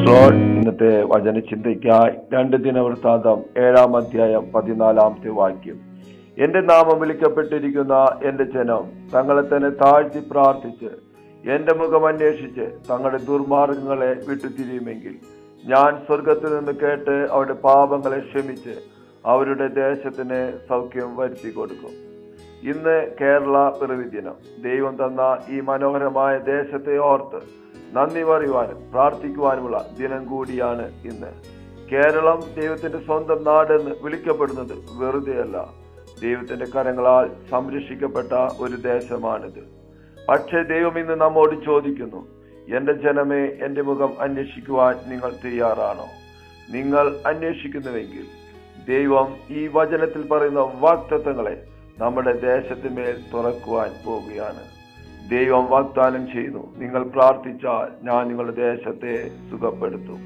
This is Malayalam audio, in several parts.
പ്രൈസ് ഇന്നത്തെ വചനചിന്തയ്ക്കായി 2 ദിനവൃത്താന്തം 7-ാം അധ്യായം 14-ാമത്തെ വാക്യം. എന്റെ നാമം വിളിക്കപ്പെട്ടിരിക്കുന്ന എന്റെ ജനം തങ്ങളെ തന്നെ താഴ്ത്തി പ്രാർത്ഥിച്ച് എന്റെ മുഖം അന്വേഷിച്ച് തങ്ങളുടെ ദുർമാർഗങ്ങളെ വിട്ടുതിരിയുമെങ്കിൽ ഞാൻ സ്വർഗത്തിൽ നിന്ന് കേട്ട് അവരുടെ പാപങ്ങളെ ക്ഷമിച്ച് അവരുടെ ദേശത്തിന് സൗഖ്യം വരുത്തി കൊടുക്കും. ഇന്ന് കേരള പിറവി ദിനം. ദൈവം തന്ന ഈ മനോഹരമായ ദേശത്തെ ഓർത്ത് നന്ദി പറയുവാനും പ്രാർത്ഥിക്കുവാനുമുള്ള ദിനം കൂടിയാണ് ഇന്ന്. കേരളം ദൈവത്തിന്റെ സ്വന്തം നാടെന്ന് വിളിക്കപ്പെടുന്നത് വെറുതെയല്ല. ദൈവത്തിന്റെ കരങ്ങളാൽ സംരക്ഷിക്കപ്പെട്ട ഒരു ദേശമാണിത്. പക്ഷേ ദൈവം ഇന്ന് നമ്മോട് ചോദിക്കുന്നു, എന്റെ ജനമേ, എന്റെ മുഖം അന്വേഷിക്കുവാൻ നിങ്ങൾ തയ്യാറാണോ? നിങ്ങൾ അന്വേഷിക്കുന്നുവെങ്കിൽ ദൈവം ഈ വചനത്തിൽ പറയുന്ന വാഗ്ദത്തങ്ങളെ നമ്മുടെ ദേശത്തിന്മേൽ തുറക്കുവാൻ പോവുകയാണ്. ദൈവം വാഗ്ദാനം ചെയ്യുന്നു, നിങ്ങൾ പ്രാർത്ഥിച്ചാൽ ഞാൻ നിങ്ങളുടെ ദേശത്തെ സുഖപ്പെടുത്തും.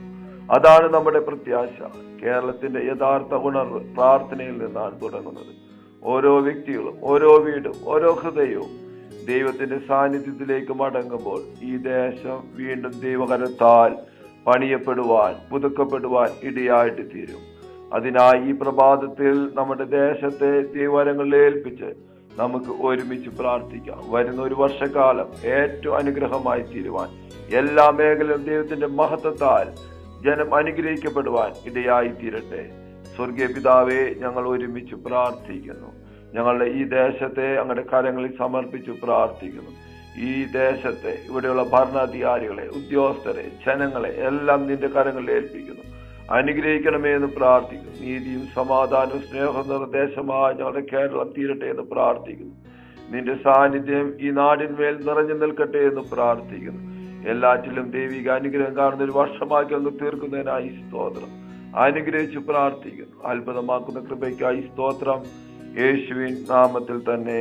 അതാണ് നമ്മുടെ പ്രത്യാശ. കേരളത്തിന്റെ യഥാർത്ഥ ഉണർവ് പ്രാർത്ഥനയിൽ നിന്നാണ് തുടങ്ങുന്നത്. ഓരോ വ്യക്തികളും, ഓരോ വീടും, ഓരോ ഹൃദയവും ദൈവത്തിന്റെ സാന്നിധ്യത്തിലേക്ക് മടങ്ങുമ്പോൾ ഈ ദേശം വീണ്ടും ദൈവകരത്താൽ പണിയപ്പെടുവാൻ, പുതുക്കപ്പെടുവാൻ ഇടയായിട്ട് തീരും. അതിനായി ഈ പ്രഭാതത്തിൽ നമ്മുടെ ദേശത്തെ ദൈവവരങ്ങളിൽ ഏൽപ്പിച്ച് നമുക്ക് ഒരുമിച്ച് പ്രാർത്ഥിക്കാം. വരുന്ന ഒരു വർഷക്കാലം ഏറ്റവും അനുഗ്രഹമായി തീരുവാൻ, എല്ലാ മേഖലയിലും ദൈവത്തിന്റെ മഹത്വത്താൽ ജനം അനുഗ്രഹിക്കപ്പെടുവാൻ ഇടയായി തീരട്ടെ. സ്വർഗീയ പിതാവേ, ഞങ്ങൾ ഒരുമിച്ച് പ്രാർത്ഥിക്കുന്നു. ഞങ്ങളുടെ ഈ ദേശത്തെ അങ്ങയുടെ കരങ്ങളിൽ സമർപ്പിച്ച് പ്രാർത്ഥിക്കുന്നു. ഈ ദേശത്തെ ഇവിടെയുള്ള ഭരണാധികാരികളെ, ഉദ്യോഗസ്ഥരെ, ജനങ്ങളെ എല്ലാം നിന്റെ കരങ്ങളിൽ ഏൽപ്പിക്കുന്നു. അനുഗ്രഹിക്കണമേ എന്ന് പ്രാർത്ഥിക്കുന്നു. നീതിയും സമാധാനവും സ്നേഹവും നിർദ്ദേശമായി ഞങ്ങളുടെ കേരളം തീരട്ടെ എന്ന് പ്രാർത്ഥിക്കുന്നു. നിന്റെ സാന്നിധ്യം ഈ നാടിന്മേൽ നിറഞ്ഞു നിൽക്കട്ടെ എന്ന് പ്രാർത്ഥിക്കുന്നു. എല്ലാറ്റിലും ദൈവിക അനുഗ്രഹം കാണുന്ന ഒരു വർഷമാക്കി അങ്ങ് തീർക്കുന്നതിനായി സ്തോത്രം. അനുഗ്രഹിച്ച് പ്രാർത്ഥിക്കുന്നു. അത്ഭുതമാക്കുന്ന കൃപയ്ക്കായി സ്തോത്രം. യേശുവിൻ നാമത്തിൽ തന്നെ